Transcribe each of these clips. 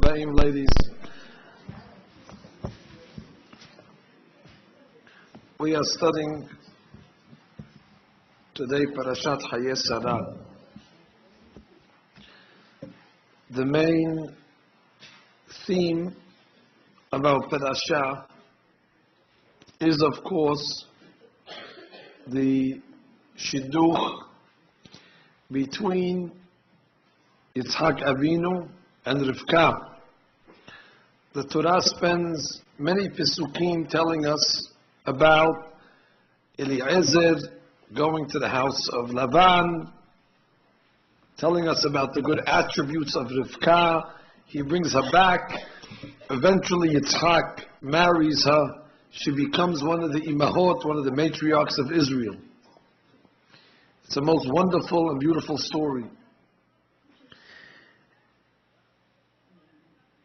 Abaim, ladies. We are studying today Parashat Chayei. The main theme of our parasha is, of course, the shidduch between Yitzhak Avinu and Rivka. The Torah spends many Pesukim telling us about Eliezer going to the house of Lavan, telling us about the good attributes of Rivka. He brings her back. Eventually Yitzhak marries her. She becomes one of the imahot, one of the matriarchs of Israel. It's a most wonderful and beautiful story.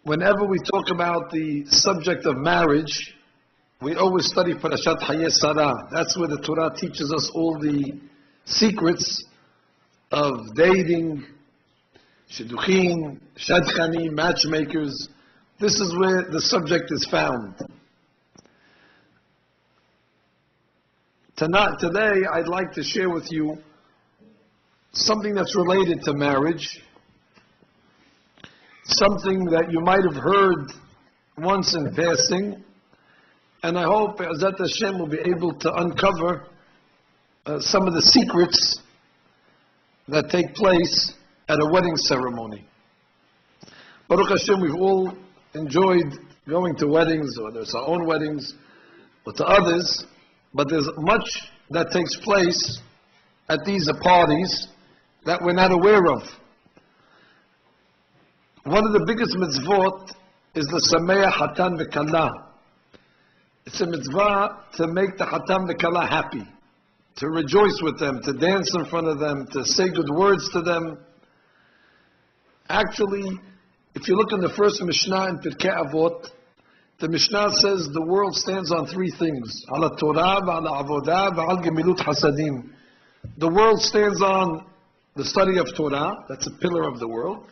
Whenever we talk about the subject of marriage, we always study Parashat Chayei. That's where the Torah teaches us all the secrets of dating, shidduchim, shadchani, matchmakers. This is where the subject is found. Today, I'd like to share with you something that's related to marriage, something that you might have heard once in passing, and I hope Azat Hashem will be able to uncover some of the secrets that take place at a wedding ceremony. Baruch Hashem, we've all enjoyed going to weddings, whether it's our own weddings or to others, but there's much that takes place at these parties that we're not aware of. One of the biggest mitzvot is the Sameach Hatan v'Kala. It's a mitzvah to make the Hatan v'Kala happy, to rejoice with them, to dance in front of them, to say good words to them. Actually, if you look in the first Mishnah in Pirkei Avot, the Mishnah says the world stands on three things: ala Torah, ala Avodah, v'al gemilut hasadim. The world stands on the study of Torah, that's a pillar of the world.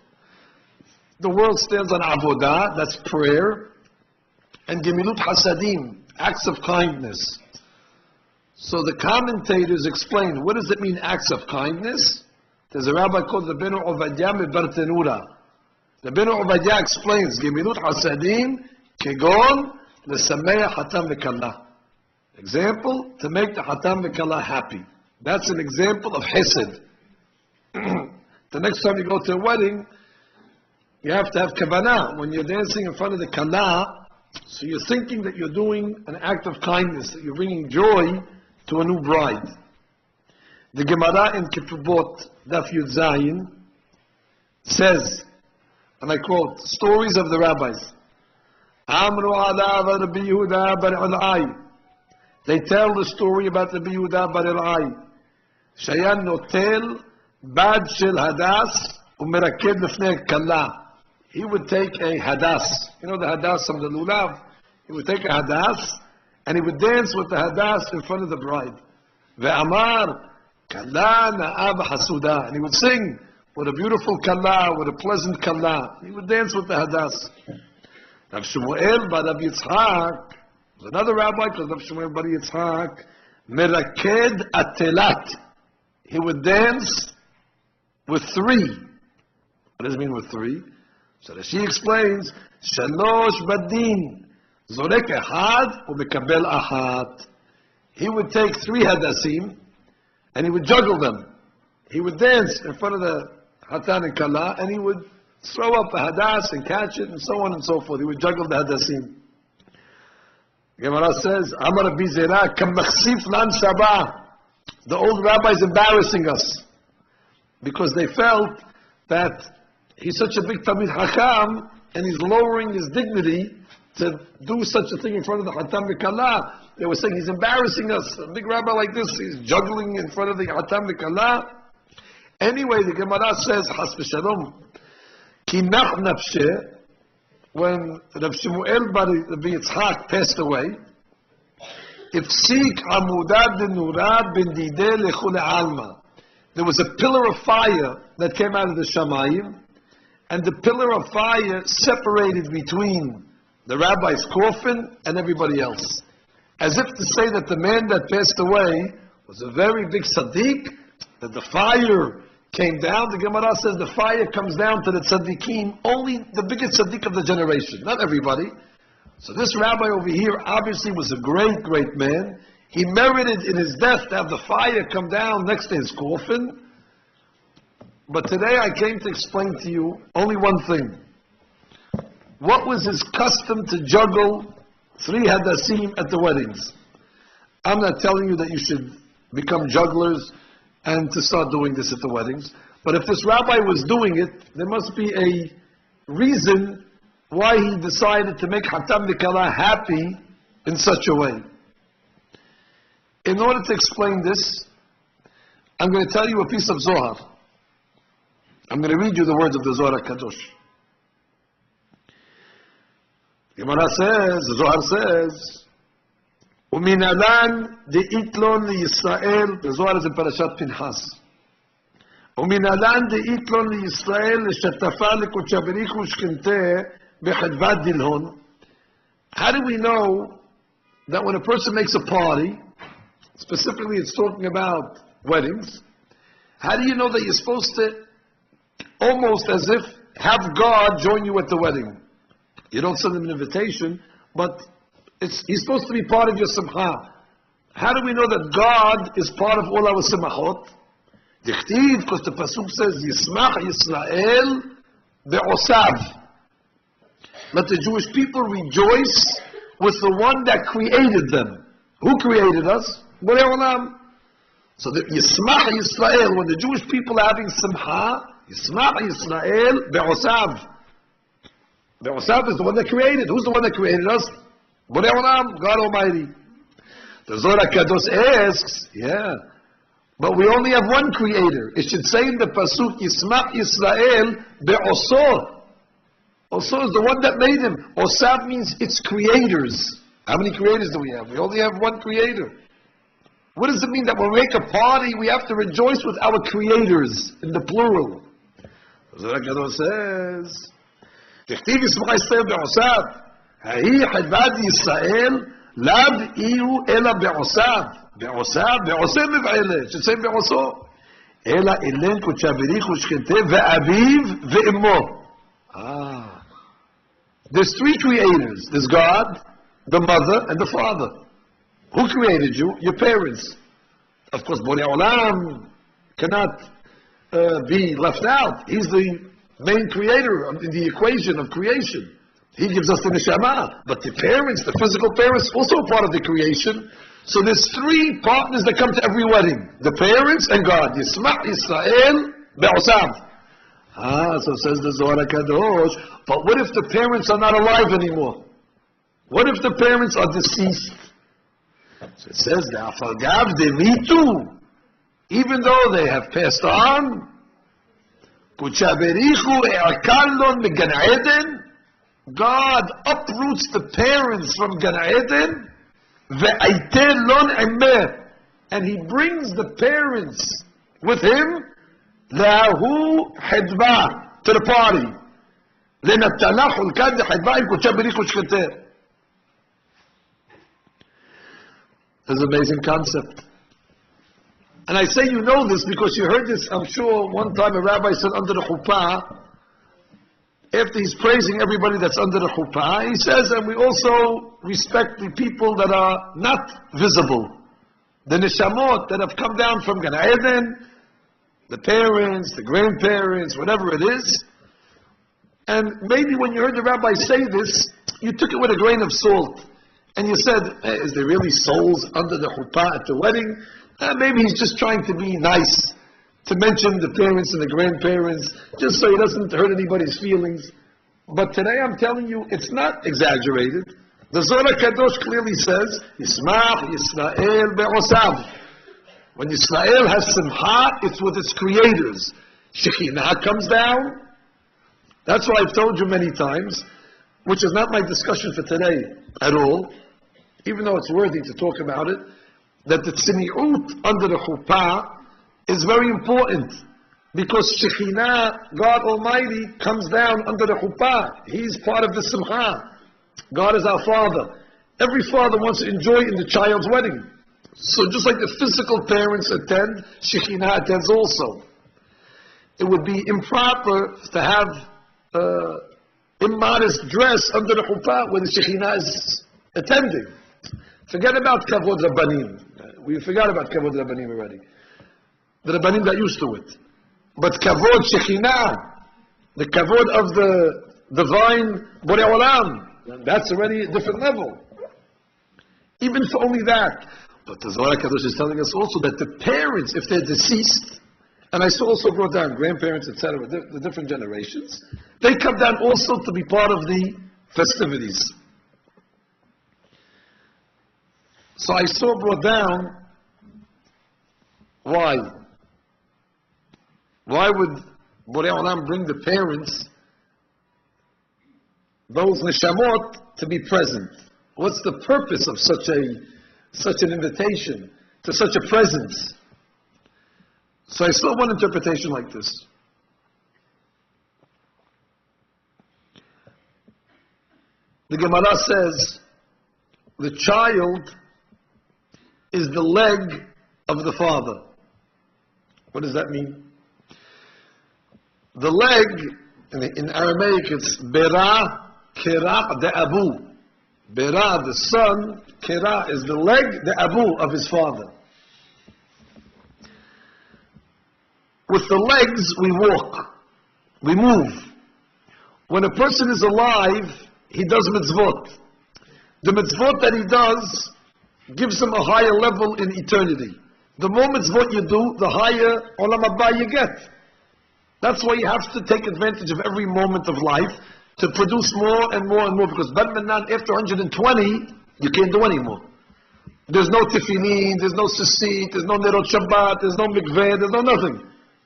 The world stands on Avodah, that's prayer, and gemilut hasadim, acts of kindness. So the commentators explain, what does it mean, acts of kindness? There's a rabbi called Rabbi Ovadia Mebartenura. Rabbi Ovadia explains, gemilut hasadim, kegon, l'sameach hatan v'kala. Example, to make the hatan v'kala happy. That's an example of chesed. The next time you go to a wedding, you have to have kavanah. When you're dancing in front of the kala, so you're thinking that you're doing an act of kindness, that you're bringing joy to a new bride. The Gemara in Kippurot, Daf Yud Zayin, says, and I quote, stories of the rabbis. Amru ala Rabbi Yehuda bar Elai. They tell the story about Rabbi Yehuda bar Elai. Shayan notel bad shel hadas umeraked lefnei kala. He would take a hadas. You know the hadas from the lulav? He would take a hadas and he would dance with the hadas in front of the bride. Ve'amar kala na'ab hasuda. And he would sing, what a beautiful kala, what a pleasant kala. He would dance with the hadas. Rav Shmuel bar Rabbi Yitzhak, was another rabbi called Rav Shmuel bar Yitzhak, meraked atelat. He would dance with three. What does it mean with three? So she explains, Shalosh badin, zorek ahad umekabel ahad. He would take three hadasim and he would juggle them. He would dance in front of the hatan and kala and he would throw up a hadas and catch it and so on and so forth. He would juggle the hadasim. Gemara says, Amar Rabbi Zera kam machsif lan sabah. The old rabbi is embarrassing us because they felt that he's such a big Talmid Chacham and he's lowering his dignity to do such a thing in front of the Hatam v'Kala. They were saying he's embarrassing us. A big rabbi like this, he's juggling in front of the Hatam v'Kala. Anyway, the Gemara says, Has v'shalom, ki nach nafsheh, when Rav Shmuel bar Rabbi Yitzhak passed away, Ifsik amudad denura ben dideh lechule alma. There was a pillar of fire that came out of the Shamayim, and the pillar of fire separated between the rabbi's coffin and everybody else. As if to say that the man that passed away was a very big tzaddik, that the fire came down. The Gemara says the fire comes down to the tzaddikim, only the biggest tzaddik of the generation, not everybody. So this rabbi over here obviously was a great, great man. He merited in his death to have the fire come down next to his coffin. But today I came to explain to you only one thing. What was his custom to juggle 3 hadassim at the weddings? I'm not telling you that you should become jugglers and to start doing this at the weddings. But if this rabbi was doing it, there must be a reason why he decided to make Hatam Nikala happy in such a way. In order to explain this, I'm going to tell you a piece of Zohar. I'm going to read you the words of the Zohar Kadosh. Gemara says, the Zohar says, ומנהלן דאיתלון לישראל, the Zohar is in Parashat Pinchas. ומנהלן דאיתלון לישראל לשתפה לקודשא בריך ושכנתה בחדוות דילהון. How do we know that when a person makes a party, specifically it's talking about weddings, how do you know that you're supposed to almost as if have God join you at the wedding? You don't send him an invitation, but he's supposed to be part of your simcha. How do we know that God is part of all our simachot? Dichtiv, because the pasuk says, Yismach Yisrael be'osav. Let the Jewish people rejoice with the one that created them. Who created us? Borei Olam. So the Yismach Yisrael, when the Jewish people are having simcha, Yismach Yisrael be'osav. Be'osav is the one that created. Who's the one that created us? Borei Olam, God Almighty. The Zohar Kadosh asks, but we only have one creator. It should say in the pasuk, Yismach Yisrael be'oso. Oso is the one that made him. Osav means it's creators. How many creators do we have? We only have one creator. What does it mean that when we make a party, we have to rejoice with our creators, in the plural? The Zohar Kadosh says, תכתיב ישמח ישראל בעושיו, ההיא חדוות ישראל, לאו יהיו אלא בעושיו, בעושה מבעלה, שצריך בעושו, אלא אילן קודשא בריך ושכנתה ואביו ואמו. There's 3 creators. There's God, the mother, and the father. Who created you? Your parents. Of course, Borei Olam cannot be left out. He's the main creator in the equation of creation. He gives us the neshama. But the parents, the physical parents, also part of the creation. So there's 3 partners that come to every wedding. The parents and God. Yismach Yisrael be'osav. So says the Zohar Kadosh, but what if the parents are not alive anymore? What if the parents are deceased? So it says, even though they have passed on, God uproots the parents from Gan Eden, and He brings the parents with Him to the party. It's an amazing concept. And I say you know this because you heard this, I'm sure, one time a rabbi said under the chuppah, after he's praising everybody that's under the chuppah, he says, and we also respect the people that are not visible. The neshamot that have come down from Gan Eden, the parents, the grandparents, whatever it is. And maybe when you heard the rabbi say this, you took it with a grain of salt. And you said, hey, is there really souls under the chuppah at the wedding? Maybe he's just trying to be nice, to mention the parents and the grandparents, just so he doesn't hurt anybody's feelings. But today I'm telling you, it's not exaggerated. The Zohar Kadosh clearly says, Yismach Yisrael be'osav. When Yisrael has simcha, it's with its creators. Shekhinah comes down. That's what I've told you many times, which is not my discussion for today at all, even though it's worthy to talk about it, that the tzniut under the chuppah is very important. Because Shekhinah, God Almighty, comes down under the chuppah. He's part of the simcha. God is our Father. Every father wants to enjoy in the child's wedding. So just like the physical parents attend, Shekhinah attends also. It would be improper to have immodest dress under the chuppah when the Shekhinah is attending. Forget about Kavod Rabbanim. We forgot about Kavod Rabbanim already. The Rabbanim got used to it. But Kavod Shekhinah, the Kavod of the divine Borei Olam, that's already a different level. Even for only that. But the Zohar HaKadosh is telling us also that the parents, if they're deceased, and I also brought down grandparents, etc., the different generations, they come down also to be part of the festivities. So I brought down why. Why would Borei Olam bring the parents, those neshamot, to be present? What's the purpose of such an invitation to such a presence? So I saw one interpretation like this. The Gemara says the child is the leg of the father. What does that mean? The leg, in Aramaic it's Bera Kera de Abu. Bera, the son, Kera is the leg, the Abu of his father. With the legs we walk, we move. When a person is alive, he does mitzvot. The mitzvot that he does gives him a higher level in eternity. The more mitzvot you do, the higher olam haba you get. That's why you have to take advantage of every moment of life to produce more and more and more, because Ben Menan, after 120, you can't do anymore. There's no tefillin, there's no sisit, there's no nerot Shabbat, there's no mikveh, there's no nothing.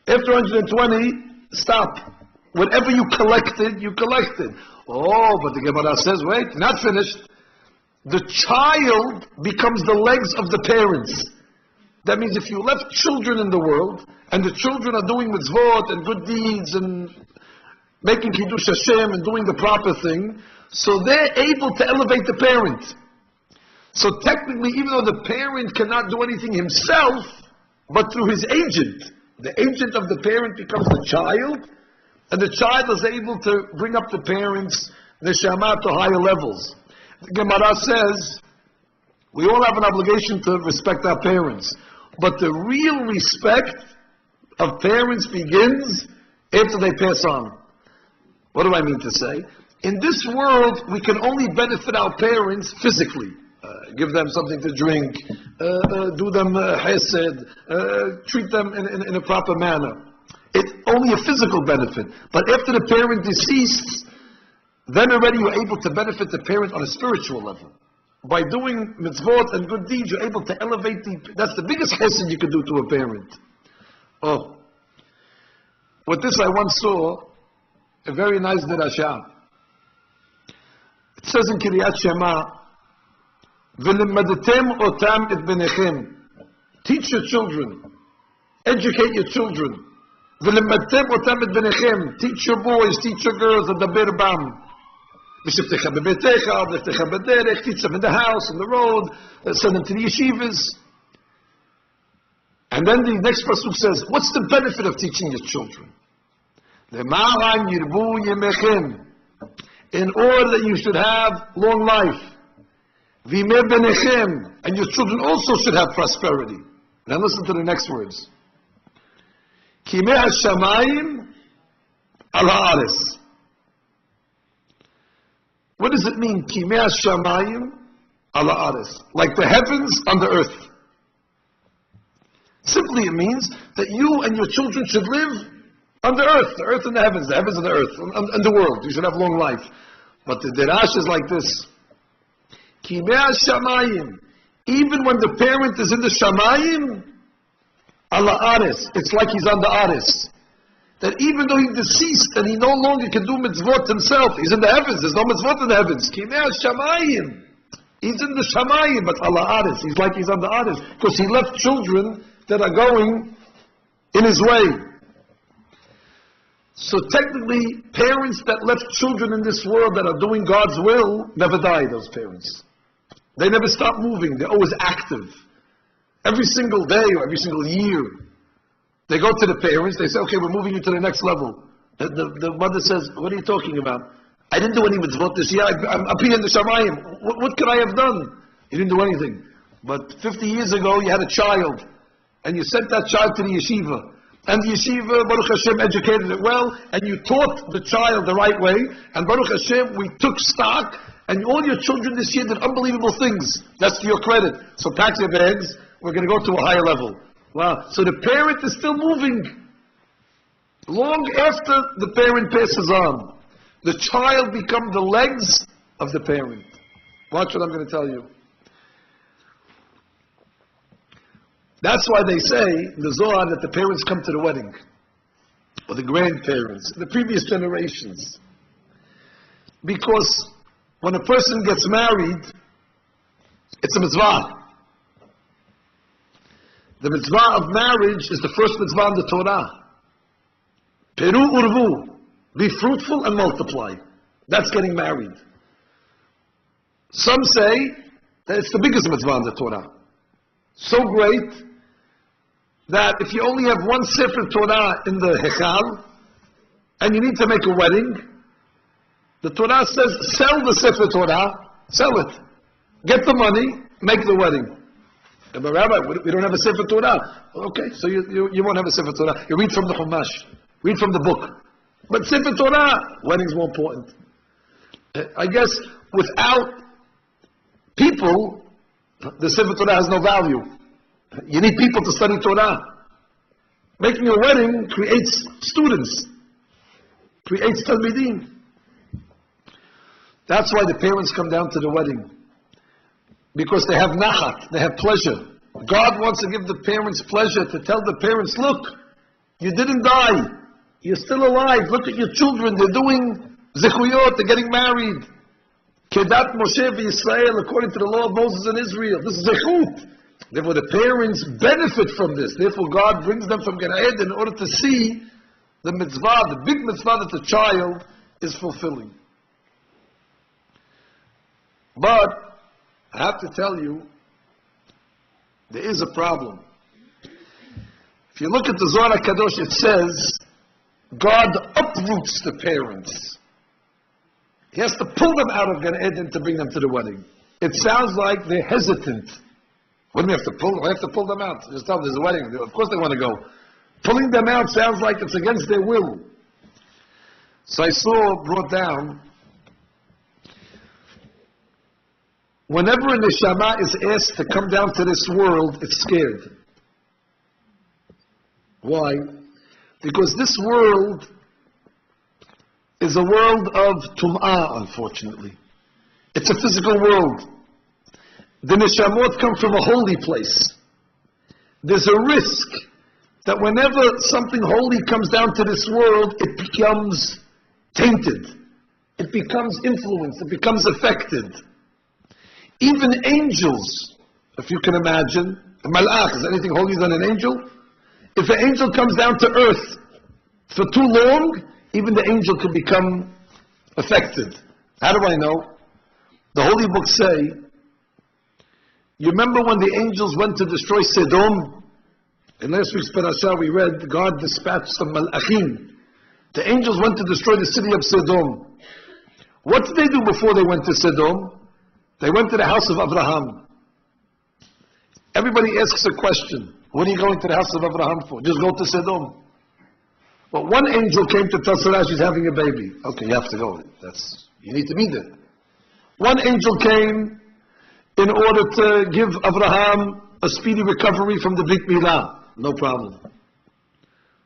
After 120, stop. Whatever you collected, you collected. Oh, but the Gemara says, wait, not finished. The child becomes the legs of the parents. That means if you left children in the world, and the children are doing mitzvot and good deeds and making Kiddush Hashem and doing the proper thing, so they're able to elevate the parent. So technically, even though the parent cannot do anything himself, but through his agent, the agent of the parent becomes the child, and the child is able to bring up the parents' neshama to higher levels. The Gemara says, we all have an obligation to respect our parents, but the real respect of parents begins after they pass on. What do I mean to say? In this world, we can only benefit our parents physically. Give them something to drink, do them chesed, treat them in a proper manner. It's only a physical benefit. But after the parent deceased, then already you're able to benefit the parent on a spiritual level. By doing mitzvot and good deeds, you're able to elevate that's the biggest chesed you can do to a parent. Oh. With this I once saw a very nice derasha. It says in Kiryat Shema, V'limadtem otam et benechem. Teach your children. Educate your children. V'limadtem otam et benechem. Teach your boys, teach your girls, adaber bam. V'shiftecha bebetecha, v'shiftecha bederech. Teach them in the house, on the road. Send them to the yeshivas. And then the next pasuk says, what's the benefit of teaching your children? L'ma'an yirbu yemechem. In order that you should have long life. V'imeh benechem. And your children also should have prosperity. Now listen to the next words. Kimeh hashamayim al ha'aretz. What does it mean? Kimeh hashamayim al ha'aretz. Like the heavens on the earth. Simply it means that you and your children should live on the earth and the heavens and the earth, and the world. You should have long life. But the derash is like this. Kimeh shamayim. Even when the parent is in the shamayim, ala ares, it's like he's on the ares. That even though he's deceased and he no longer can do mitzvot himself, he's in the heavens, there's no mitzvot in the heavens. Kimeh shamayim. He's in the shamayim, but ala ares, he's like he's on the ares. Because he left children that are going in his way. So technically, parents that left children in this world that are doing God's will never die, those parents. They never stop moving. They're always active. Every single day or every single year. They go to the parents, they say, okay, we're moving you to the next level. The mother says, what are you talking about? I didn't do any mitzvot this year. I'm up here in the Shamayim. What could I have done? You didn't do anything. But 50 years ago, you had a child. And you sent that child to the yeshiva. And the yeshiva, Baruch Hashem, educated it well. And you taught the child the right way. And Baruch Hashem, we took stock. And all your children this year did unbelievable things. That's to your credit. So pack your bags. We're going to go to a higher level. Wow. So the parent is still moving. Long after the parent passes on, the child becomes the legs of the parent. Watch what I'm going to tell you. That's why they say in the Zohar that the parents come to the wedding, or the grandparents, the previous generations. Because when a person gets married, it's a mitzvah. The mitzvah of marriage is the first mitzvah in the Torah. Peru urvu, be fruitful and multiply. That's getting married. Some say that it's the biggest mitzvah in the Torah. So great that if you only have one Sefer Torah in the Hechal, and you need to make a wedding, the Torah says, sell the Sefer Torah, sell it. Get the money, make the wedding. But Rabbi, we don't have a Sefer Torah. Okay, so you won't have a Sefer Torah. You read from the Chumash. Read from the book. But Sefer Torah, wedding's more important. I guess without people, the Sefer Torah has no value. You need people to study Torah. Making a wedding creates students, creates talmidim. That's why the parents come down to the wedding. Because they have nachat, they have pleasure. God wants to give the parents pleasure, to tell the parents, look, you didn't die. You're still alive. Look at your children. They're doing zechuyot, they're getting married. Kedat Moshe v'Yisrael, according to the law of Moses in Israel. This is zechut. Therefore, the parents benefit from this. Therefore, God brings them from Gan Eden in order to see the mitzvah, the big mitzvah that the child is fulfilling. But, I have to tell you, there is a problem. If you look at the Zohar HaKadosh, it says, God uproots the parents. He has to pull them out of Gan Eden to bring them to the wedding. It sounds like they're hesitant. What do we have to pull? We have to pull them out. Just tell them there's a wedding. Of course they want to go. Pulling them out sounds like it's against their will. So I saw brought down, whenever a neshama is asked to come down to this world, it's scared. Why? Because this world is a world of tum'ah, unfortunately. It's a physical world. The neshamot come from a holy place. There's a risk that whenever something holy comes down to this world, it becomes tainted. It becomes influenced. It becomes affected. Even angels, if you can imagine, a malach, is anything holier than an angel? If an angel comes down to earth for too long, even the angel can become affected. How do I know? The holy books say, you remember when the angels went to destroy Sodom? In last week's parasha we read, God dispatched some malachim. The angels went to destroy the city of Sodom. What did they do before they went to Sodom? They went to the house of Abraham. Everybody asks a question. What are you going to the house of Abraham for? Just go to Sodom. Well, one angel came to tell Sarah she's having a baby. Okay, you have to go. You need to be there. One angel came in order to give Abraham a speedy recovery from the Brit Milah. No problem.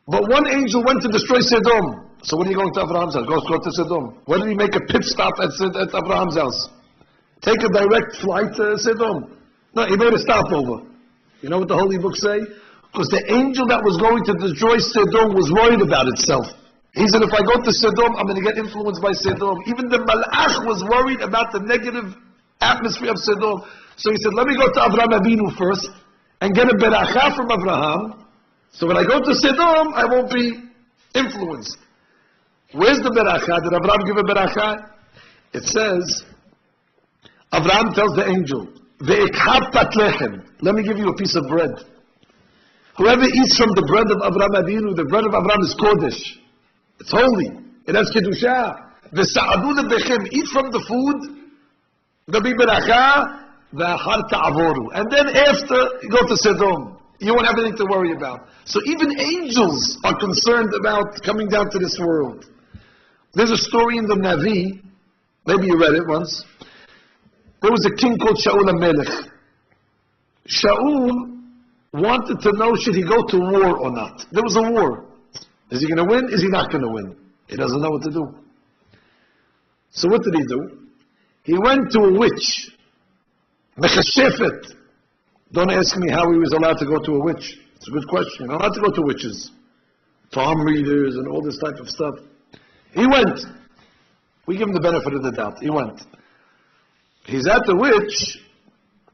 But one angel went to destroy Sodom. So when are you going to Abraham's house? Go to Sodom. Why did he make a pit stop at Abraham's house? Take a direct flight to Sodom. No, he made a stopover. You know what the holy books say? Because the angel that was going to destroy Sodom was worried about itself. He said, if I go to Sodom, I'm going to get influenced by Sodom. Even the Malach was worried about the negative atmosphere of Sodom. So he said, let me go to Avraham Avinu first and get a beracha from Abraham. So when I go to Sodom, I won't be influenced. Where's the beracha? Did Abraham give a beracha? It says, Abraham tells the angel, "Ve'ekhav pat lechem." Let me give you a piece of bread. Whoever eats from the bread of Abraham Avinu, the bread of Abraham is kodesh. It's holy. It has kedusha. Ve'sa'adu lebechem. Eat from the food. There'll be beracha. Ve'achar ta'avoru. And then after, you go to Sodom. You won't have anything to worry about. So even angels are concerned about coming down to this world. There's a story in the Navi. Maybe you read it once. There was a king called Shaul HaMelech. Shaul wanted to know, should he go to war or not? There was a war. Is he going to win? Is he not going to win? He doesn't know what to do. So what did he do? He went to a witch. Mechashefet. Don't ask me how he was allowed to go to a witch. It's a good question. You're allowed to go to witches. Palm readers and all this type of stuff. He went. We give him the benefit of the doubt. He went. He's at the witch.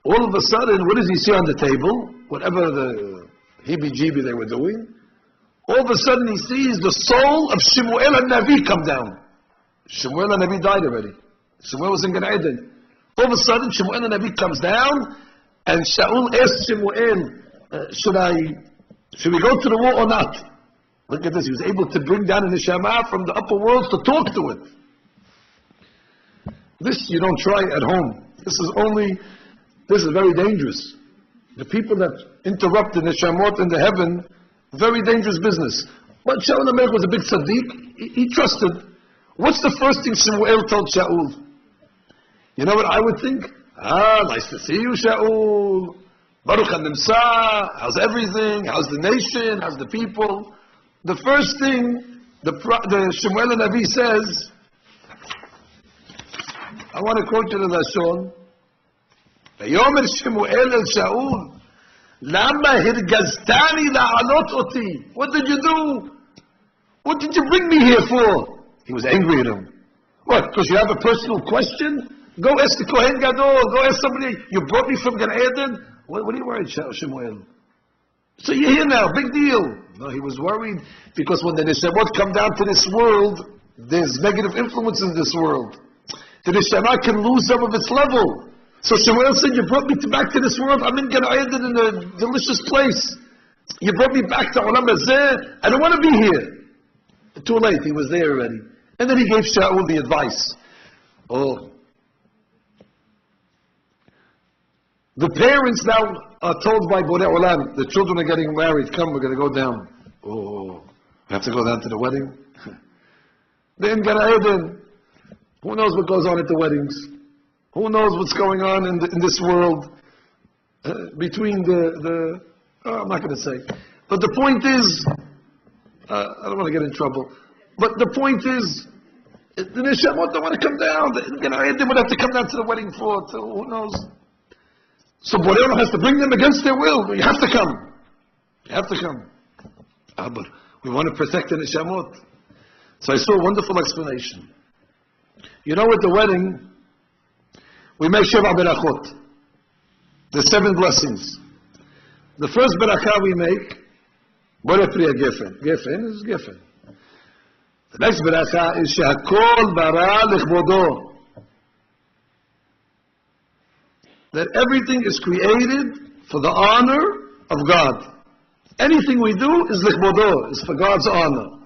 All of a sudden, what does he see on the table? Whatever the heebie-jeebie they were doing. All of a sudden, he sees the soul of Shemuel HaNavi come down. Shemuel HaNavi died already. Shemuel was in Gan Eden. All of a sudden, Shemuel HaNavi comes down, and Shaul asked Shemuel, should we go to the war or not? Look at this. He was able to bring down a neshama from the upper worlds to talk to it. This you don't try at home. This is very dangerous. The people that interrupt the neshamot in the heaven, very dangerous business. But Shaul HaMelech was a big tzaddik. He trusted. What's the first thing Shemuel told Shaul? You know what I would think? Nice to see you, Shaul. Baruch HaNimsa. How's everything? How's the nation? How's the people? The first thing the Shemuel HaNavi says, I want to quote you the Lashon. ויאמר שמואל אל שאול, למה הרגזתני לעלות אותי? What did you do? What did you bring me here for? He was angry at him. What? Because you have a personal question? Go ask the Kohen Gadol. Go ask somebody. You brought me from Gan Eden. What are you worried, Shemuel? So you're here now. Big deal. No, he was worried because when the Neshamot come down to this world, there's negative influence in this world. The Neshama can lose some of its level. So Shemuel said, you brought me back to this world. I'm in Gan Eden in a delicious place. You brought me back to Olam Hazeh. I don't want to be here. Too late. He was there already. And then he gave Shaul the advice. The parents now are told by Borei Olam, the children are getting married. Come, we're going to go down. We have to go down to the wedding. They're in Gan Eden. Who knows what goes on at the weddings? Who knows what's going on in this world between I'm not going to say. But the point is, I don't want to get in trouble. But the point is, the Neshamot don't want to come down. They would have to come down to the wedding floor. Who knows? So Borei Olam has to bring them against their will. You have to come. You have to come. But we want to protect the Neshamot. So I saw a wonderful explanation. You know, at the wedding, we make Sheva Berachot. The 7 blessings. The first Berakah we make, Borei Priya Gefen. Gefen is Gefen. The next Berakah is Shehakol Bara Lechbodo. That everything is created for the honor of God. Anything we do is Lechbodo, is for God's honor.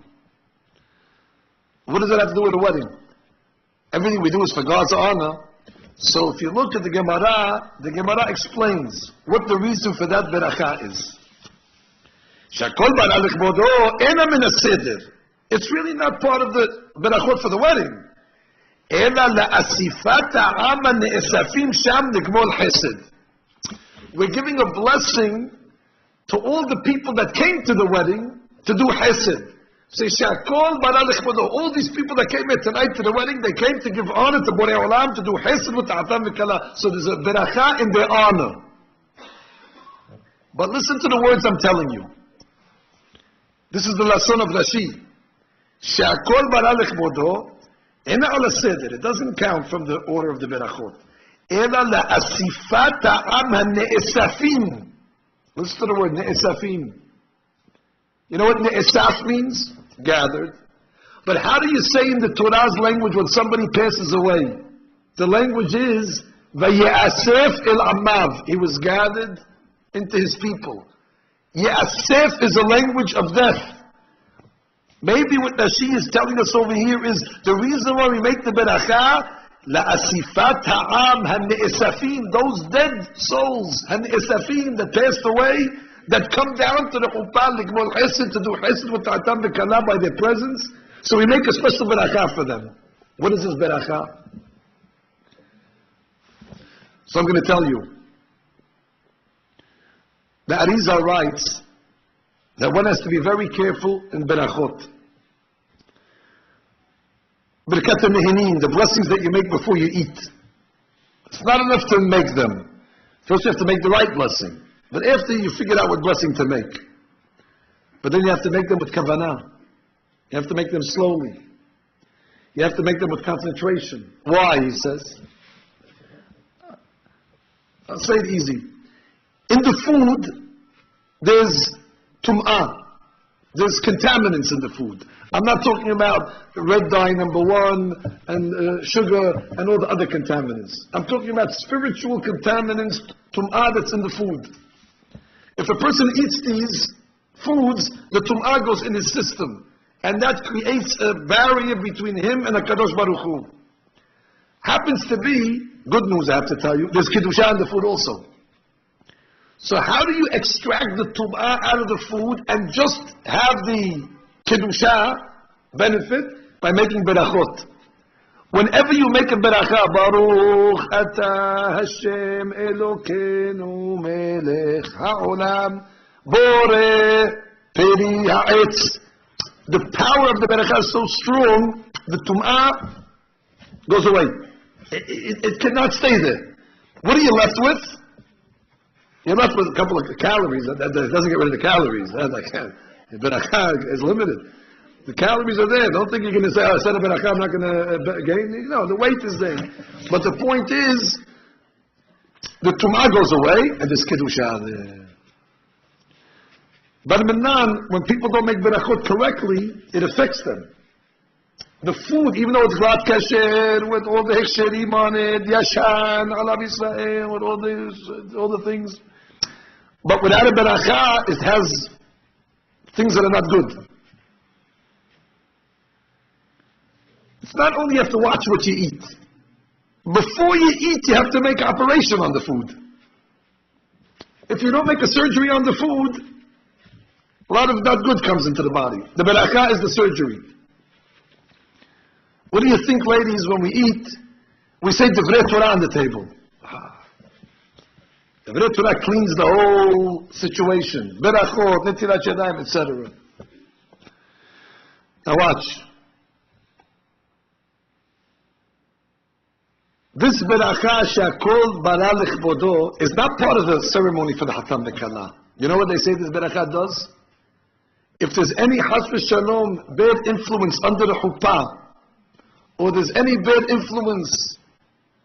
What does that have to do with the wedding? Everything we do is for God's honor. So if you look at the Gemara explains what the reason for that beracha is. Shakol bara lechbodo ena min haseder. It's really not part of the berachot for the wedding. Ela la'asifat ha'am ne'esafim sham negmol chesed. We're giving a blessing to all the people that came to the wedding to do chesed. Say Shakol bara lechbodo. All these people that came here tonight to the wedding, they came to give honor to Borei Olam, to do chesed with ta'atam v'kala. So there's a beracha in their honor. But listen to the words I'm telling you. This is the lesson of Rashi. Shakol bara lechbodo ena ala seder. It doesn't count from the order of the berachot. Ela la'asifat ha'am ha'ne'esafim. Listen to the word ne'esafim. You know what ne'esaf means? Gathered. But how do you say in the Torah's language when somebody passes away? The language is, Vayasef el Amav. He was gathered into his people. Yasef is a language of death. Maybe what Rashi is telling us over here is the reason why we make the beracha, la'asifat ha'am ha'ne'esafim, those dead souls, ha'ne'esafim that passed away, that come down to the chuppah, l'gmol chesed, to do chesed with ta'atam v'kala by their presence. So we make a special beracha for them. What is this beracha? So I'm going to tell you. The Arizal writes that one has to be very careful in berachot. Birkat al-Mehinin, the blessings that you make before you eat. It's not enough to make them. First you have to make the right blessing. But after you figure out what blessing to make. But then you have to make them with kavanah. You have to make them slowly. You have to make them with concentration. Why, he says? I'll say it easy. In the food, there's tum'ah. There's contaminants in the food. I'm not talking about red dye number 1 and sugar and all the other contaminants. I'm talking about spiritual contaminants, tum'ah that's in the food. If a person eats these foods, the tum'ah goes in his system. And that creates a barrier between him and HaKadosh Baruch Hu. Happens to be, good news I have to tell you, there's Kiddushah in the food also. So how do you extract the tum'ah out of the food and just have the Kiddushah benefit? By making berachot. Whenever you make a beracha, Baruch Ata Hashem Elokeinu Melech HaOlam Bore Peri Ha'etz. The power of the beracha is so strong, the tum'ah goes away. It cannot stay there. What are you left with? You're left with a couple of calories. That doesn't get rid of the calories. The beracha is limited. The calories are there. Don't think you're going to say, I said a beracha, I'm not going to gain. No, the weight is there. But the point is, the tum'ah goes away, and there's kiddushah there. But Minan, when people don't make berachot correctly, it affects them. The food, even though it's grat kasher, with all the hechsherim on it, yashan, alav Yisrael, with all the things. But without a beracha, it has things that are not good. It's not only you have to watch what you eat. Before you eat, you have to make an operation on the food. If you don't make a surgery on the food, a lot of not good comes into the body. The beracha is the surgery. What do you think, ladies, when we eat? We say Divrei Torah on the table. Divrei Torah cleans the whole situation. Berachot, Netilat Yadayim, etc. Now watch. This beracha shakol bara lechbodo is not part of the ceremony for the Hatam V'Kala. You know what they say this beracha does? If there's any chas v'shalom bad influence under the chuppah, or there's any bad influence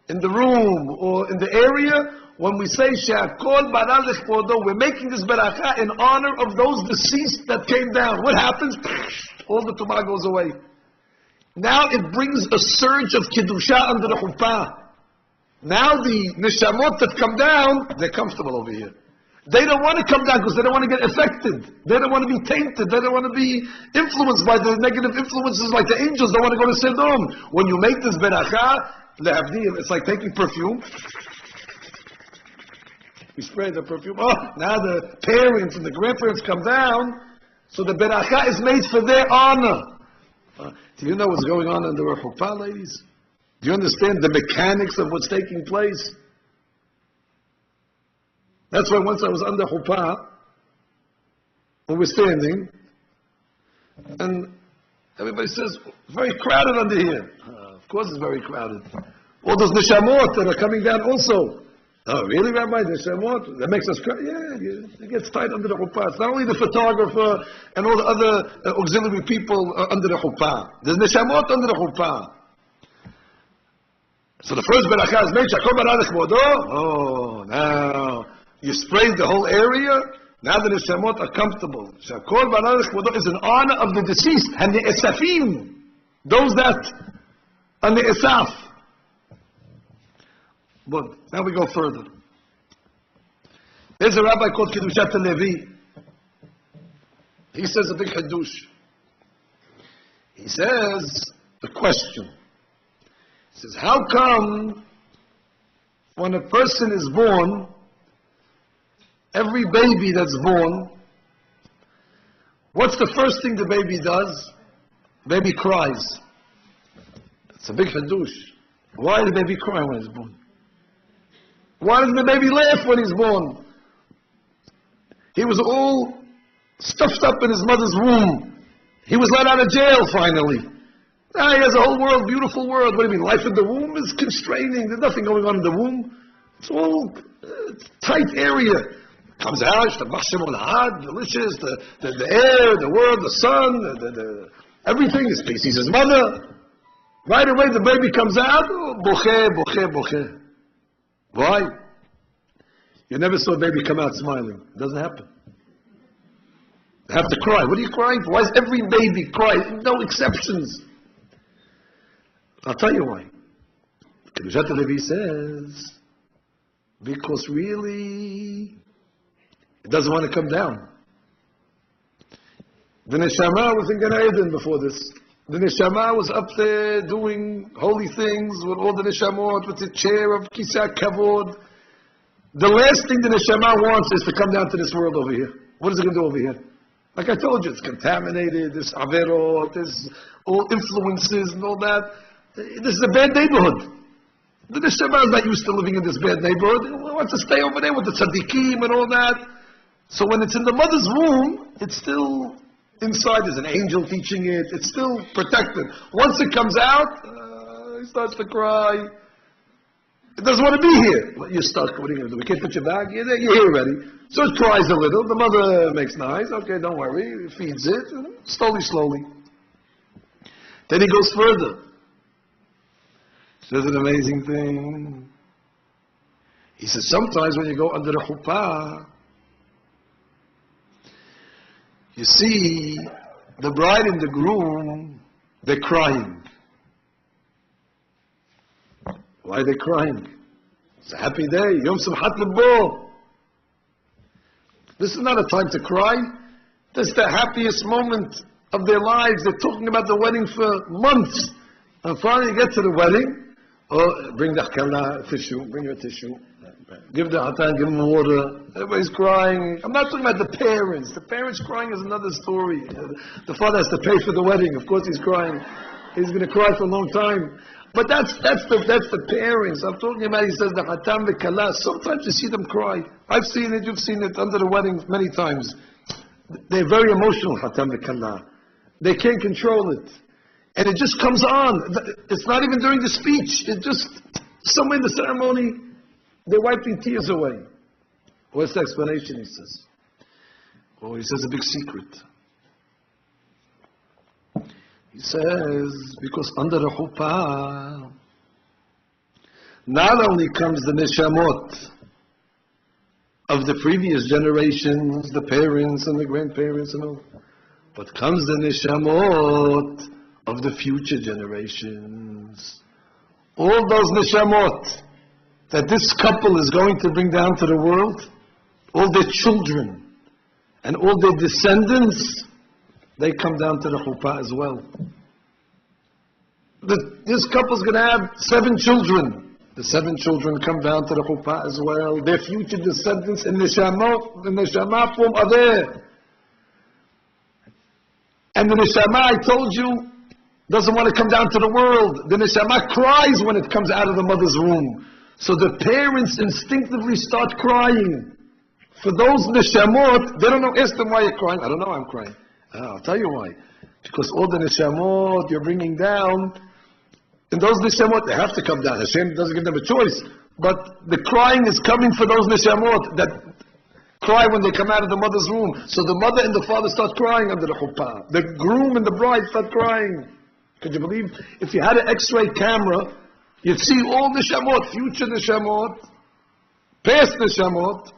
in the room or in the area, when we say she'akol bara lechbodo, we're making this beracha in honor of those deceased that came down. What happens? All the tumah goes away. Now it brings a surge of kiddushah under the chuppah. Now the neshamot that come down, they're comfortable over here. They don't want to come down because they don't want to get affected. They don't want to be tainted. They don't want to be influenced by the negative influences like the angels don't want to go to Sodom. When you make this beracha, it's like taking perfume. You spray the perfume. Oh, now the parents and the grandparents come down. So the beracha is made for their honor. Do you know what's going on under a chuppah, ladies? Do you understand the mechanics of what's taking place? That's why once I was under chuppah, we were standing, and everybody says, very crowded under here. Of course it's very crowded. All those neshamot that are coming down also. Oh, really, Rabbi? Neshamot? That makes us cry? Yeah, it gets tight under the chuppah. It's not only the photographer and all the other auxiliary people under the chuppah. There's neshamot under the chuppah. So the first beracha is made, Shakol bara lechbodo. Oh, now you sprayed the whole area. Now the neshamot are comfortable. Shakol bara lechbodo is in honor of the deceased and the esafim. Those that are the Esaf. But now we go further. There's a rabbi called Kedushat Levi. He says a big hadush. He says a question. He says, how come when a person is born, every baby that's born, what's the first thing the baby does? Baby cries. It's a big hadush. Why does the baby cry when he's born? Why does the baby laugh when he's born? He was all stuffed up in his mother's womb. He was let out of jail finally. Now he has a whole world, beautiful world. What do you mean? Life in the womb is constraining. There's nothing going on in the womb. It's all tight area. Comes out, delicious, the air, the world, the sun, everything is peace. He sees his mother. Right away the baby comes out, boche, boche, boche. Why? You never saw a baby come out smiling. It doesn't happen. They have to cry. What are you crying for? Why is every baby crying? No exceptions. I'll tell you why. Kedushat Levi says, because really, it doesn't want to come down. The Neshama was in Gan Eden before this. The Neshama was up there doing holy things with all the Neshamot, with the chair of Kisah Kavod. The last thing the Neshama wants is to come down to this world over here. What is it going to do over here? Like I told you, it's contaminated, there's averot, there's all influences and all that. This is a bad neighborhood. The Neshama is not used to living in this bad neighborhood. He wants to stay over there with the tzaddikim and all that. So when it's in the mother's womb, it's still inside. There's an angel teaching it. It's still protected. Once it comes out, he starts to cry. It doesn't want to be here. Well, you're stuck. What are you going to do? We can't put you back. You're here already. So it cries a little. The mother makes nice. Okay, don't worry. Feeds it. Slowly, slowly. Then he goes further. Says an amazing thing. He says, sometimes when you go under the chuppah, you see the bride and the groom, they're crying. Why are they crying? It's a happy day. Yom Simchat Lebo. This is not a time to cry. This is the happiest moment of their lives. They're talking about the wedding for months. And finally you get to the wedding. Oh, bring the kala tissue, bring your tissue. Give the hatan, give them water. Everybody's crying. I'm not talking about the parents. The parents crying is another story. The father has to pay for the wedding. Of course he's crying. He's going to cry for a long time. But that's the parents. I'm talking about, he says, the hatan, the kala. Sometimes you see them cry. I've seen it, you've seen it under the wedding many times. They're very emotional, hatan, the kala. They can't control it. And it just comes on. It's not even during the speech. It just, somewhere in the ceremony, they're wiping tears away. What's the explanation, he says? Oh, he says a big secret. He says, because under the chuppah, not only comes the neshamot of the previous generations, the parents and the grandparents and all, but comes the neshamot of the future generations. All those neshamot that this couple is going to bring down to the world, all their children and all their descendants, they come down to the chuppah as well. This couple's going to have 7 children. The 7 children come down to the chuppah as well. Their future descendants in the neshama form are there. And the neshama, I told you, doesn't want to come down to the world. The neshama cries when it comes out of the mother's womb. So the parents instinctively start crying. For those neshamot, they don't know, ask them why you're crying. I don't know why I'm crying. I'll tell you why. Because all the neshamot you're bringing down, and those neshamot, they have to come down. Hashem doesn't give them a choice. But the crying is coming for those neshamot that cry when they come out of the mother's womb. So the mother and the father start crying under the chuppah. The groom and the bride start crying. Could you believe? If you had an X-ray camera, you'd see all neshamot, future neshamot, past neshamot.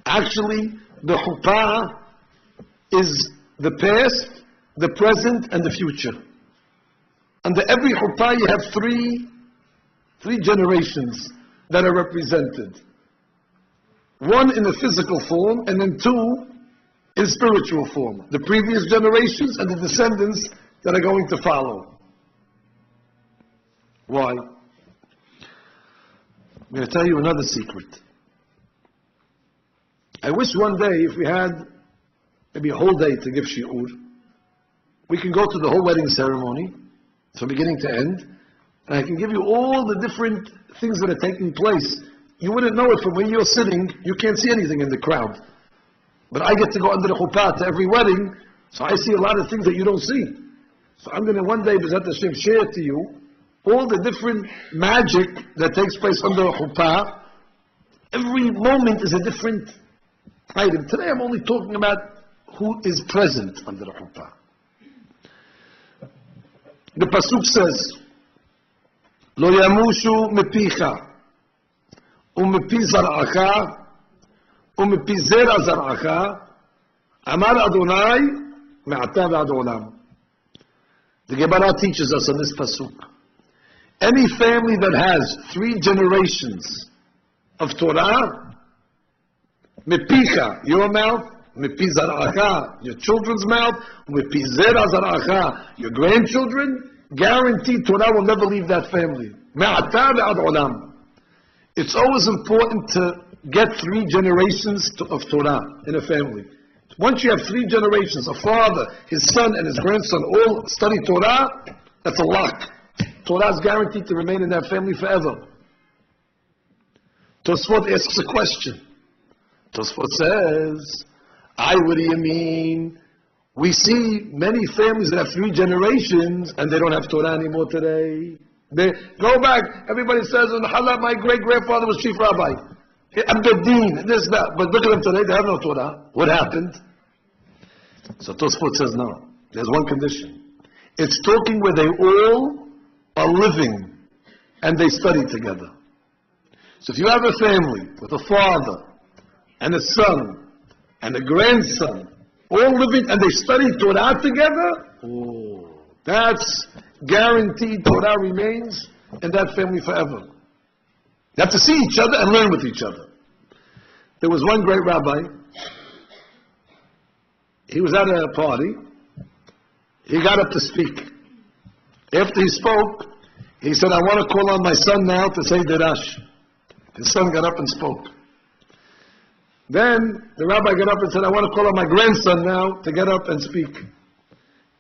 Actually, the chuppah is the past, the present, and the future. Under every chuppah you have three generations that are represented. One in a physical form, and then two in spiritual form. The previous generations and the descendants that are going to follow. Why? I'm going to tell you another secret. I wish one day, if we had maybe a whole day to give shi'ur, we can go to the whole wedding ceremony, from beginning to end, and I can give you all the different things that are taking place. You wouldn't know it from where you're sitting. You can't see anything in the crowd. But I get to go under the chuppah to every wedding, so I see a lot of things that you don't see. So I'm going to one day, B'ezrat Hashem, share to you all the different magic that takes place under a chuppah. Every moment is a different item. Today I'm only talking about who is present under the chuppah. The pasuk says, "Lo yamushu mepicha, umepi zar'acha, umepi zera zar'acha, amar Adonai me'ata v'ad olam." The Gemara teaches us on this pasuk. Any family that has 3 generations of Torah, mepicha, your mouth, mepi zar'acha, your children's mouth, mepi zera zar'acha, your grandchildren, guaranteed Torah will never leave that family. Me'ata v'ad olam. It's always important to get 3 generations of Torah in a family. Once you have 3 generations, a father, his son, and his grandson all study Torah, that's a lock. Torah is guaranteed to remain in that family forever. Tosfot asks a question. Tosfot says, what do you mean? We see many families that have 3 generations and they don't have Torah anymore today. They go back, everybody says, my great-grandfather was chief rabbi. Abedin, this, that. But look at them today, they have no Torah. What happened? So Tosfot says no. There's one condition. It's talking where they all are living and they study together. So if you have a family with a father and a son and a grandson, all living and they study Torah together, that's guaranteed Torah remains in that family forever. You have to see each other and learn with each other. There was one great rabbi. He was at a party. He got up to speak. After he spoke, he said, I want to call on my son now to say Dirash. His son got up and spoke. Then the rabbi got up and said, I want to call on my grandson now to get up and speak.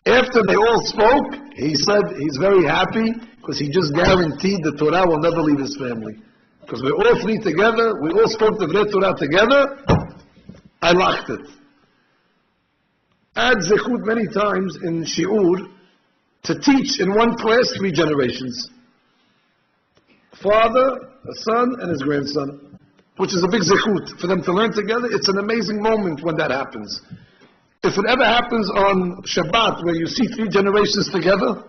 After they all spoke, he said he's very happy because he just guaranteed the Torah will never leave his family. Because we're all 3 together, we all spoke the V'nei Torah together, I locked it. I had zechut many times in shi'ur to teach in one class 3 generations. Father, a son, and his grandson. Which is a big zechut. For them to learn together, it's an amazing moment when that happens. If it ever happens on Shabbat, where you see 3 generations together,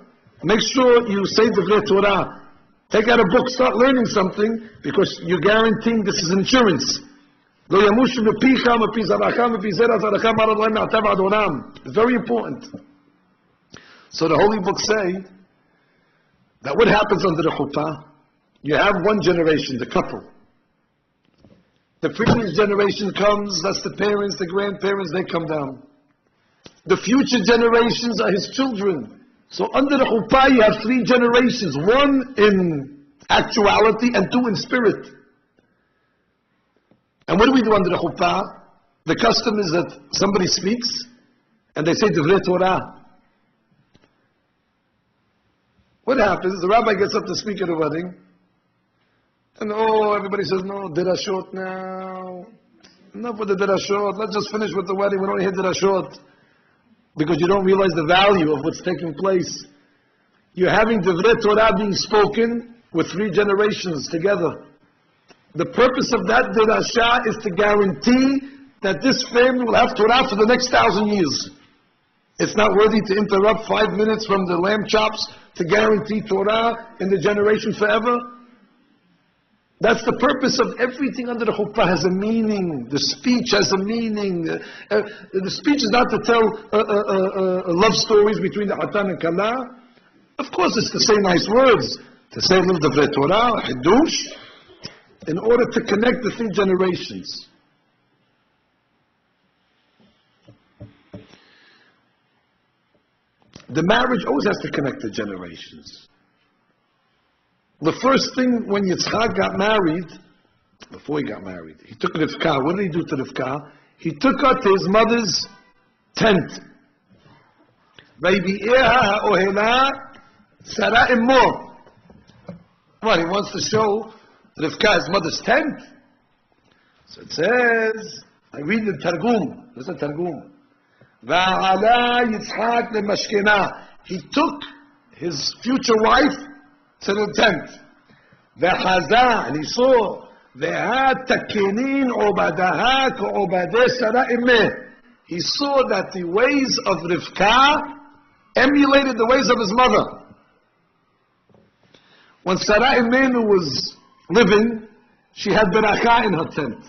make sure you say the V'nei Torah. Take out a book, start learning something, because you're guaranteeing this is insurance. It's very important. So the holy books say that what happens under the chuppah, you have one generation, the couple. The previous generation comes, that's the parents, the grandparents, they come down. The future generations are his children. So under the chuppah you have 3 generations, 1 in actuality and 2 in spirit. And what do we do under the chuppah? The custom is that somebody speaks and they say Divrei Torah. What happens? The rabbi gets up to speak at a wedding and everybody says, no, dirashot now. Enough with the dirashot. Let's just finish with the wedding. We don't hear dirashot. Because you don't realize the value of what's taking place. You're having Divrei Torah being spoken with 3 generations together. The purpose of that dirashah is to guarantee that this family will have Torah for the next 1,000 years. It's not worthy to interrupt 5 minutes from the lamb chops to guarantee Torah in the generation forever. That's the purpose of everything under the chuppah has a meaning. The speech has a meaning. The speech is not to tell love stories between the Hatan and Kala. Of course, it's to say nice words, to say a little Divrei Torah, Hiddush, in order to connect the 3 generations. The marriage always has to connect the generations. The first thing when Yitzchak got married, before he got married, he took Rivka. What did he do to Rivka? He took her to his mother's tent. Vaybi'eha ohela Sarah immo. What, he wants to show Rivka his mother's tent? So it says, I read the Targum. There's a Targum. Va'ala Yitzchak lemashkena. He took his future wife to the tent. Ve'chaza, and he saw, Ve'ha takenin obadaha ka'obadeh Sarah immeh. He saw that the ways of Rivka emulated the ways of his mother. When Sarah Imenu was living, she had beracha in her tent.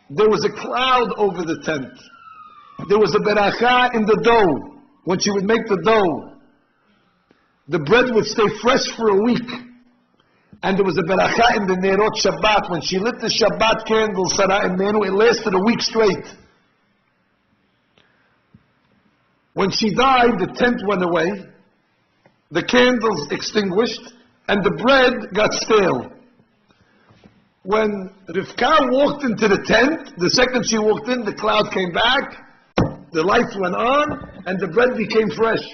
There was a cloud over the tent. There was a beracha in the dough. When she would make the dough, the bread would stay fresh for a week. And there was a beracha in the Nerot Shabbat. When she lit the Shabbat candle, Sarah Imenu, it lasted a week straight. When she died, the tent went away, the candles extinguished, and the bread got stale. When Rivka walked into the tent, the second she walked in, the cloud came back, the lights went on, and the bread became fresh.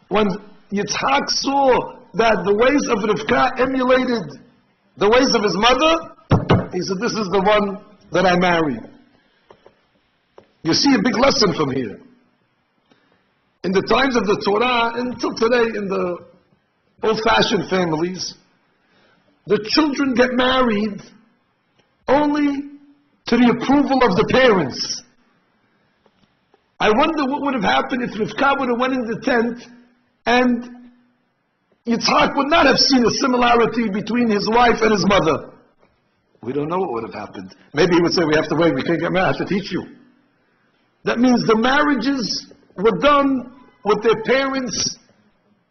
When Yitzhak saw that the ways of Rivka emulated the ways of his mother, he said, this is the one that I married. You see a big lesson from here. In the times of the Torah, until today, in the old-fashioned families, the children get married only to the approval of the parents. I wonder what would have happened if Rivka would have went in the tent and Yitzhak would not have seen a similarity between his wife and his mother. We don't know what would have happened. Maybe he would say, we have to wait, we can't get married, I have to teach you. That means the marriages were done with their parents'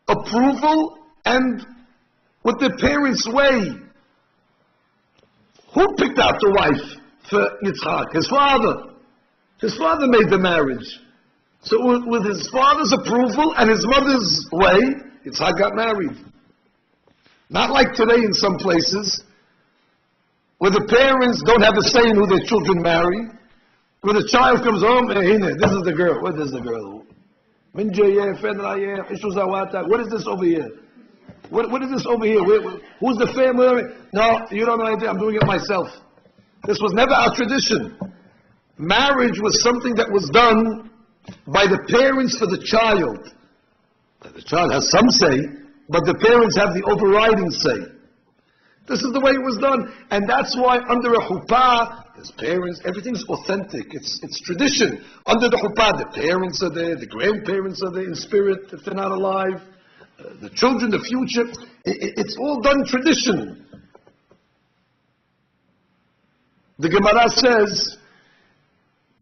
approval and with their parents' way. Who picked out the wife for Yitzhak? His father. His father made the marriage. So with his father's approval and his mother's way, Yitzhak got married. Not like today in some places, where the parents don't have a say in who their children marry. When the child comes home, hey, this is the girl. What is the girl? What is this over here? What is this over here? Who's the family? No, you don't know anything. I'm doing it myself. This was never our tradition. Marriage was something that was done by the parents for the child. The child has some say, but the parents have the overriding say. This is the way it was done. And that's why under a chuppah, his parents, everything's authentic. It's tradition. Under the chuppah, the parents are there, the grandparents are there in spirit if they're not alive, the children, the future. It's all done tradition. The Gemara says,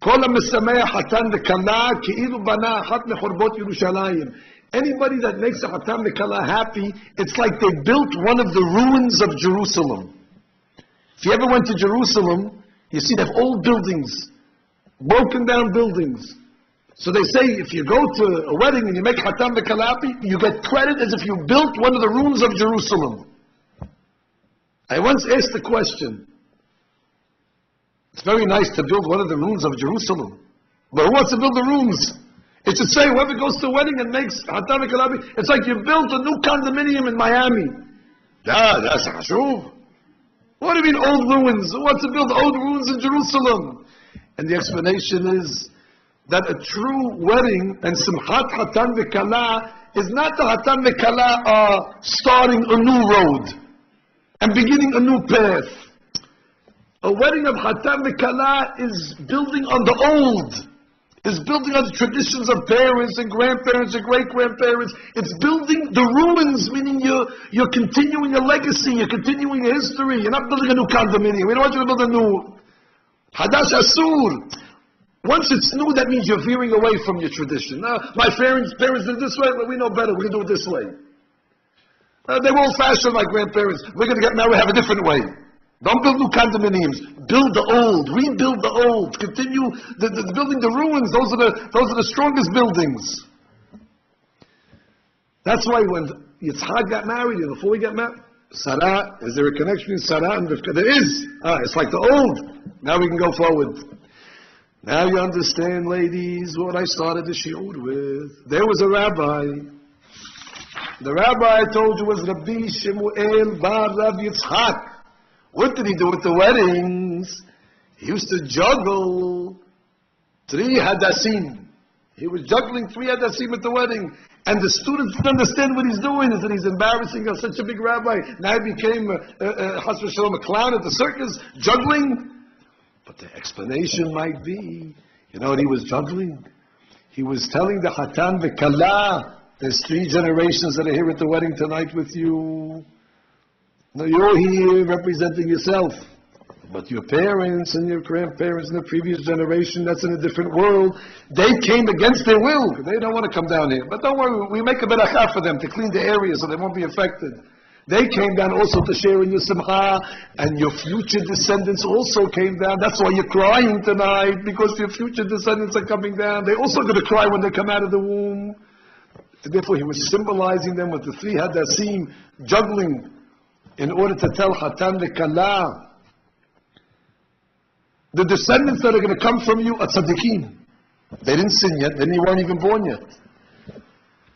"Kol ha'mesameach hatan v'kala ki'ilu bana achat mechorvot Yerushalayim." Anybody that makes a hatan v'kala happy, it's like they built one of the ruins of Jerusalem. If you ever went to Jerusalem, you see they have old buildings, broken down buildings. So they say if you go to a wedding and you make hatan v'kala happy, you get credit as if you built one of the ruins of Jerusalem. I once asked the question, it's very nice to build one of the ruins of Jerusalem, but who wants to build the rooms? It should say whoever goes to a wedding and makes hatan v'kala happy, it's like you built a new condominium in Miami. That's hashuv. What do you mean old ruins? Who wants to build old ruins in Jerusalem? And the explanation is that a true wedding and simchat hatan v'kala is not the hatan v'kala starting a new road and beginning a new path. A wedding of hatan v'kala is building on the old, is building on the traditions of parents and grandparents and great-grandparents. It's building the ruins, meaning you're continuing a legacy, you're continuing a history. You're not building a new condominium. We don't want you to build a new Hadash Asur. Once it's new, that means you're veering away from your tradition. My parents did it this way, but we know better. We can do it this way. They were old-fashioned, my grandparents. We're going to get married, have a different way. Don't build new condominiums. Build the old. Rebuild the old. Continue the building the ruins. Those are the strongest buildings. That's why when Yitzhak got married, and before he got married, Sarah, is there a connection between Sarah and Rivka? There is. It's like the old. Now we can go forward. Now you understand, ladies, what I started the shiur with. There was a rabbi. The rabbi I told you was Rabbi Shemuel Bar Rav Yitzhak. What did he do with the weddings? He used to juggle 3 hadassim. He was juggling 3 hadassim at the wedding. And the students didn't understand what he's doing. Is that he's embarrassing us, such a big rabbi. Now he became a clown at the circus, juggling. But the explanation might be, you know what he was juggling? He was telling the Hatan v'Kala, there's 3 generations that are here at the wedding tonight with you. Now you're here representing yourself, but your parents and your grandparents in the previous generation, that's in a different world. They came against their will. They don't want to come down here. But don't worry, we make a beracha for them to clean the area so they won't be affected. They came down also to share in your simcha, and your future descendants also came down. That's why you're crying tonight, because your future descendants are coming down. They're also going to cry when they come out of the womb. And therefore he was symbolizing them with the 3 hadassim, juggling, in order to tell Hatan v'Kala, the descendants that are going to come from you are tzaddikim. They didn't sin yet, then you weren't even born yet.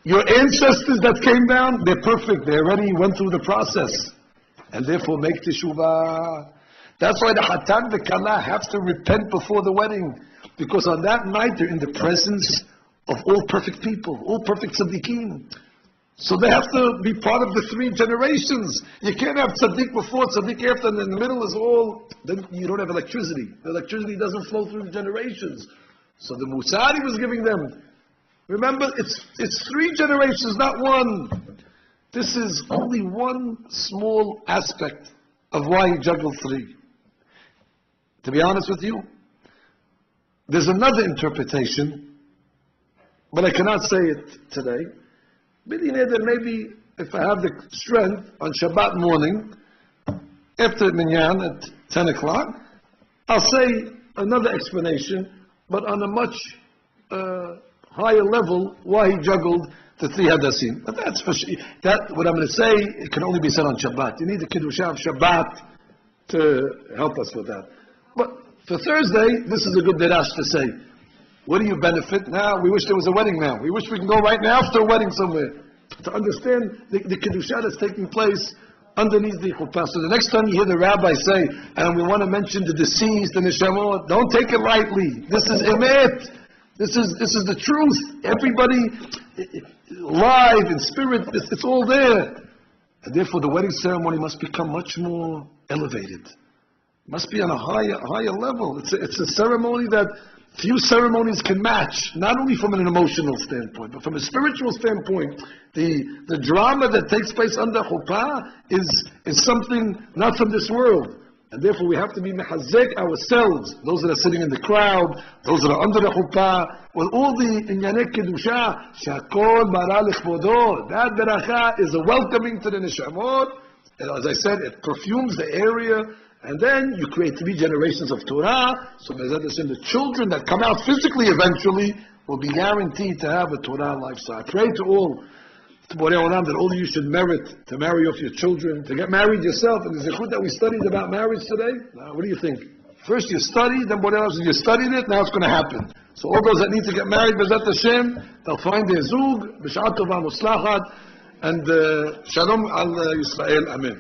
Your ancestors that came down, they're perfect. They already went through the process. And therefore make teshuvah. That's why the Hatan v'Kala have to repent before the wedding. Because on that night, they're in the presence of all perfect people, all perfect tzaddikim. So they have to be part of the 3 generations. You can't have tzaddik before, tzaddik after, and in the middle is all, then you don't have electricity. The electricity doesn't flow through the generations. So the Musari was giving them, remember, it's 3 generations, not 1. This is only one small aspect of why he juggled 3. To be honest with you, there's another interpretation, but I cannot say it today. Maybe if I have the strength on Shabbat morning, after minyan at 10 o'clock, I'll say another explanation, but on a much higher level, why he juggled the 3 hadassim. But that's for sure. That, what I'm going to say, it can only be said on Shabbat. You need the Kiddushah of Shabbat to help us with that. But for Thursday, this is a good derash to say. What do you benefit? Now, we wish there was a wedding now. We wish we can go right now after a wedding somewhere to understand the Kiddushah that's taking place underneath the chuppah. So the next time you hear the rabbi say, and we want to mention the deceased and the neshamot, don't take it lightly. This is emet. This is the truth. Everybody, live in spirit, it's all there. And therefore the wedding ceremony must become much more elevated. It must be on a higher level. It's a ceremony that few ceremonies can match, not only from an emotional standpoint, but from a spiritual standpoint. The drama that takes place under chuppah is something not from this world. And therefore we have to be mehazek ourselves, those that are sitting in the crowd, those that are under the chuppah, with all the inyanei kedusha, shakol bara lechvodo. That beracha is a welcoming to the neshamot. And as I said, it perfumes the area. And then you create 3 generations of Torah. So the children that come out physically eventually will be guaranteed to have a Torah lifestyle. I pray to all, to Borei Olam, that all of you should merit to marry off your children, to get married yourself. And the zechut that we studied about marriage today, what do you think? First you studied, then Borei Olam says you studied it, now it's going to happen. So all those that need to get married, B'ezrat Hashem, they'll find their zug, b'sha'at tova muslachat, and shalom al Yisrael, amen.